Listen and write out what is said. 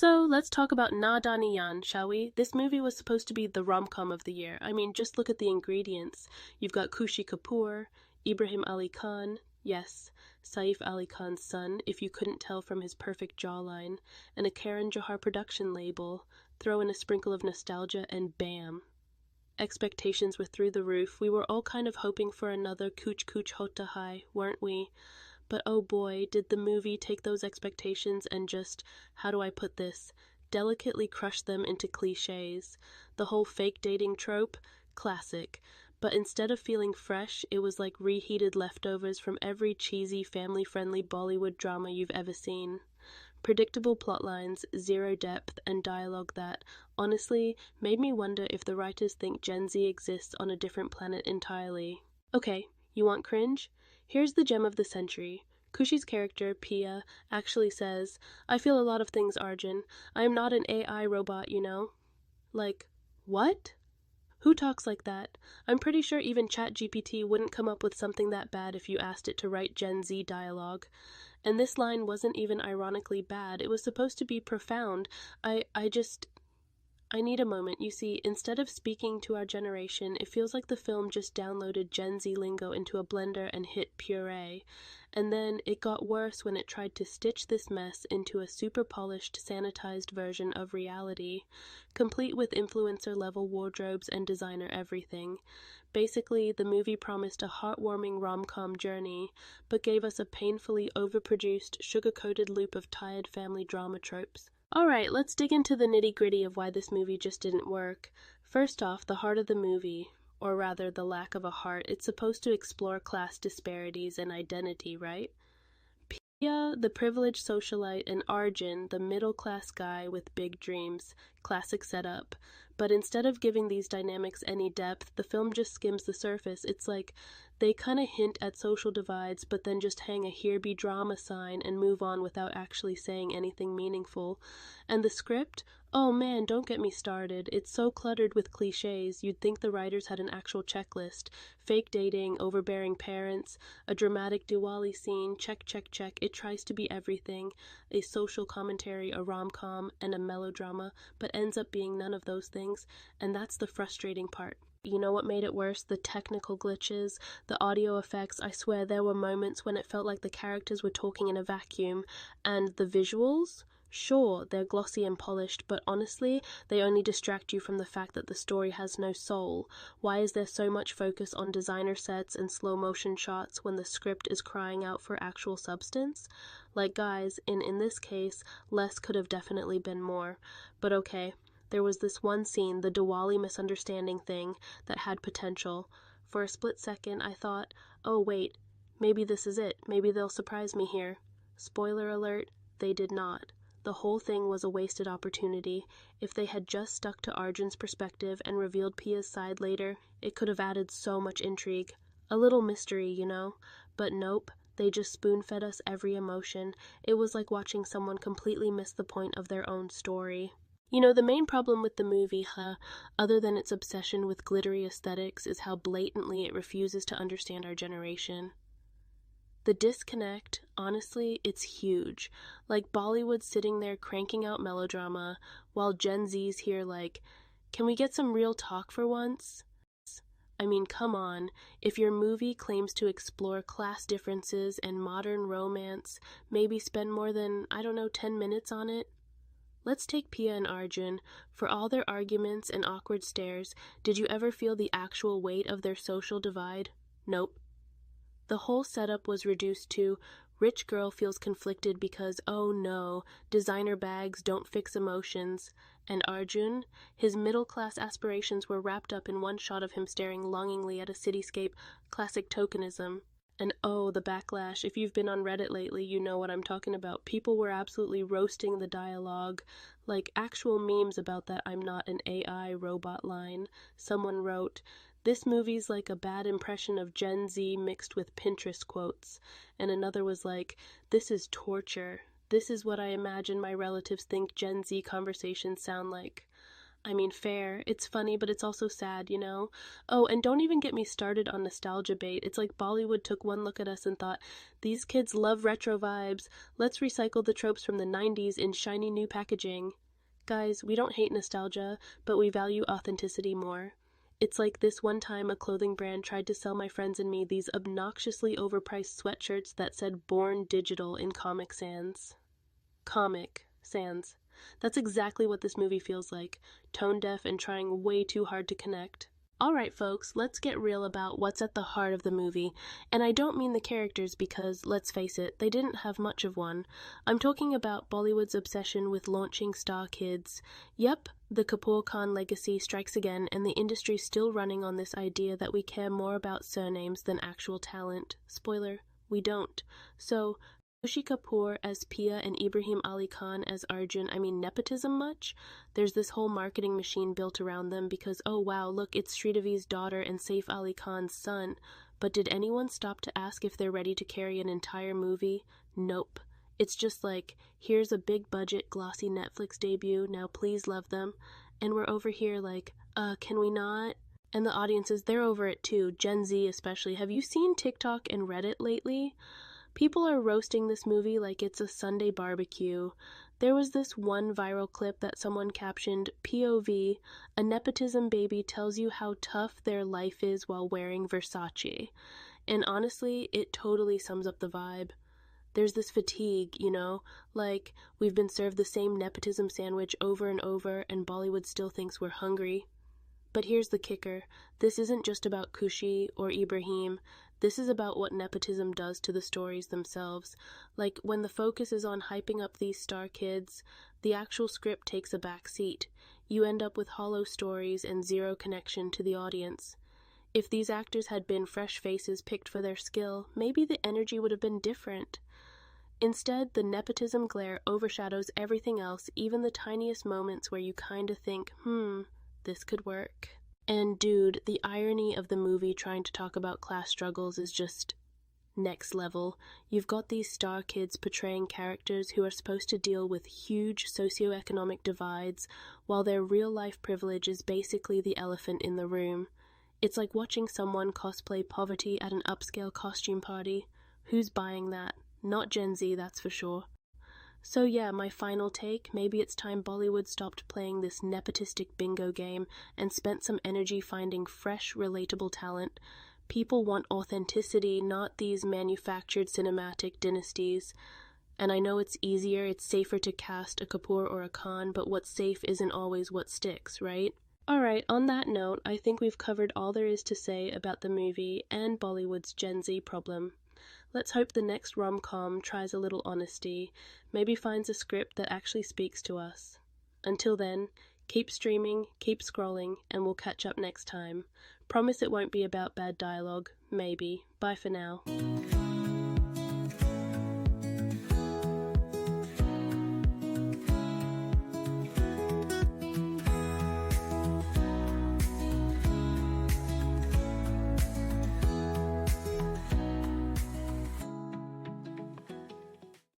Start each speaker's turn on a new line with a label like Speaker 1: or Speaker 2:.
Speaker 1: So let's talk about Nadaaniyan, shall we? This movie was supposed to be the rom-com of the year. I mean, just look at the ingredients. You've got Khushi Kapoor, Ibrahim Ali Khan, yes, Saif Ali Khan's son, if you couldn't tell from his perfect jawline, and a Karan Johar production label. Throw in a sprinkle of nostalgia and bam. Expectations were through the roof. We were all kind of hoping for another Kuch Kuch Hota Hai, weren't we? But oh boy, did the movie take those expectations and just, how do I put this, delicately crush them into cliches. The whole fake dating trope? Classic. But instead of feeling fresh, it was like reheated leftovers from every cheesy, family-friendly Bollywood drama you've ever seen. Predictable plotlines, zero depth, and dialogue that, honestly, made me wonder if the writers think Gen Z exists on a different planet entirely. Okay, you want cringe? Here's the gem of the century. Khushi's character, Pia, actually says, "I feel a lot of things, Arjun. I am not an AI robot, you know." Like, what? Who talks like that? I'm pretty sure even ChatGPT wouldn't come up with something that bad if you asked it to write Gen Z dialogue. And this line wasn't even ironically bad. It was supposed to be profound. I need a moment. You see, instead of speaking to our generation, it feels like the film just downloaded Gen Z lingo into a blender and hit puree. And then it got worse when it tried to stitch this mess into a super polished, sanitized version of reality, complete with influencer-level wardrobes and designer everything. Basically, the movie promised a heartwarming rom-com journey, but gave us a painfully overproduced, sugar-coated loop of tired family drama tropes. Alright, let's dig into the nitty-gritty of why this movie just didn't work. First off, the heart of the movie, or rather the lack of a heart. It's supposed to explore class disparities and identity, right? Pia, the privileged socialite, and Arjun, the middle-class guy with big dreams. Classic setup. But instead of giving these dynamics any depth, the film just skims the surface. It's like they kind of hint at social divides, but then just hang a "here be drama" sign and move on without actually saying anything meaningful. And the script? Oh man, don't get me started. It's so cluttered with cliches, you'd think the writers had an actual checklist. Fake dating, overbearing parents, a dramatic Diwali scene, check, check, check. It tries to be everything. A social commentary, a rom-com, and a melodrama, but ends up being none of those things, and that's the frustrating part. You know what made it worse? The technical glitches, the audio effects. I swear there were moments when it felt like the characters were talking in a vacuum. And the visuals? Sure, they're glossy and polished, but honestly, they only distract you from the fact that the story has no soul. Why is there so much focus on designer sets and slow-motion shots when the script is crying out for actual substance? Like, guys, in this case, less could have definitely been more. But okay. There was this one scene, the Diwali misunderstanding thing, that had potential. For a split second, I thought, oh wait, maybe this is it. Maybe they'll surprise me here. Spoiler alert, they did not. The whole thing was a wasted opportunity. If they had just stuck to Arjun's perspective and revealed Pia's side later, it could have added so much intrigue. A little mystery, you know? But nope. They just spoon-fed us every emotion. It was like watching someone completely miss the point of their own story. You know, the main problem with the movie, other than its obsession with glittery aesthetics, is how blatantly it refuses to understand our generation. The disconnect, honestly, it's huge. Like Bollywood sitting there cranking out melodrama, while Gen Z's here like, can we get some real talk for once? I mean, come on, if your movie claims to explore class differences and modern romance, maybe spend more than, 10 minutes on it? Let's take Pia and Arjun. For all their arguments and awkward stares, did you ever feel the actual weight of their social divide? Nope. The whole setup was reduced to, rich girl feels conflicted because, oh no, designer bags don't fix emotions. And Arjun? His middle-class aspirations were wrapped up in one shot of him staring longingly at a cityscape. Classic tokenism. And oh, the backlash. If you've been on Reddit lately, you know what I'm talking about. People were absolutely roasting the dialogue. Like actual memes about that "I'm not an AI robot" line. Someone wrote, "This movie's like a bad impression of Gen Z mixed with Pinterest quotes." And another was like, "This is torture. This is what I imagine my relatives think Gen Z conversations sound like." I mean, fair. It's funny, but it's also sad, you know? Oh, and don't even get me started on nostalgia bait. It's like Bollywood took one look at us and thought, these kids love retro vibes. Let's recycle the tropes from the 90s in shiny new packaging. Guys, we don't hate nostalgia, but we value authenticity more. It's like this one time a clothing brand tried to sell my friends and me these obnoxiously overpriced sweatshirts that said Born Digital in Comic Sans. Comic Sans. That's exactly what this movie feels like, tone deaf and trying way too hard to connect. Alright folks, let's get real about what's at the heart of the movie, and I don't mean the characters because, let's face it, they didn't have much of one. I'm talking about Bollywood's obsession with launching star kids. Yep, the Kapoor Khan legacy strikes again, and the industry's still running on this idea that we care more about surnames than actual talent. Spoiler, we don't. So, Khushi Kapoor as Pia and Ibrahim Ali Khan as Arjun, I mean nepotism much? There's this whole marketing machine built around them because, oh wow, look, it's Sridevi's daughter and Saif Ali Khan's son. But did anyone stop to ask if they're ready to carry an entire movie? Nope. It's just like, here's a big budget, glossy Netflix debut, now please love them. And we're over here like, can we not? And the audiences, they're over it too, Gen Z especially. Have you seen TikTok and Reddit lately? People are roasting this movie like it's a Sunday barbecue. There was this one viral clip that someone captioned, POV, a nepotism baby tells you how tough their life is while wearing Versace. And honestly, it totally sums up the vibe. There's this fatigue, you know, like we've been served the same nepotism sandwich over and over and Bollywood still thinks we're hungry. But here's the kicker. This isn't just about Khushi or Ibrahim. This is about what nepotism does to the stories themselves. Like, when the focus is on hyping up these star kids, the actual script takes a back seat. You end up with hollow stories and zero connection to the audience. If these actors had been fresh faces picked for their skill, maybe the energy would have been different. Instead, the nepotism glare overshadows everything else, even the tiniest moments where you kinda think, this could work. And dude, the irony of the movie trying to talk about class struggles is just next level. You've got these star kids portraying characters who are supposed to deal with huge socioeconomic divides, while their real-life privilege is basically the elephant in the room. It's like watching someone cosplay poverty at an upscale costume party. Who's buying that? Not Gen Z, that's for sure. So yeah, my final take, maybe it's time Bollywood stopped playing this nepotistic bingo game and spent some energy finding fresh, relatable talent. People want authenticity, not these manufactured cinematic dynasties. And I know it's easier, it's safer to cast a Kapoor or a Khan, but what's safe isn't always what sticks, right? Alright, on that note, I think we've covered all there is to say about the movie and Bollywood's Gen Z problem. Let's hope the next rom-com tries a little honesty, maybe finds a script that actually speaks to us. Until then, keep streaming, keep scrolling, and we'll catch up next time. Promise it won't be about bad dialogue. Maybe. Bye for now.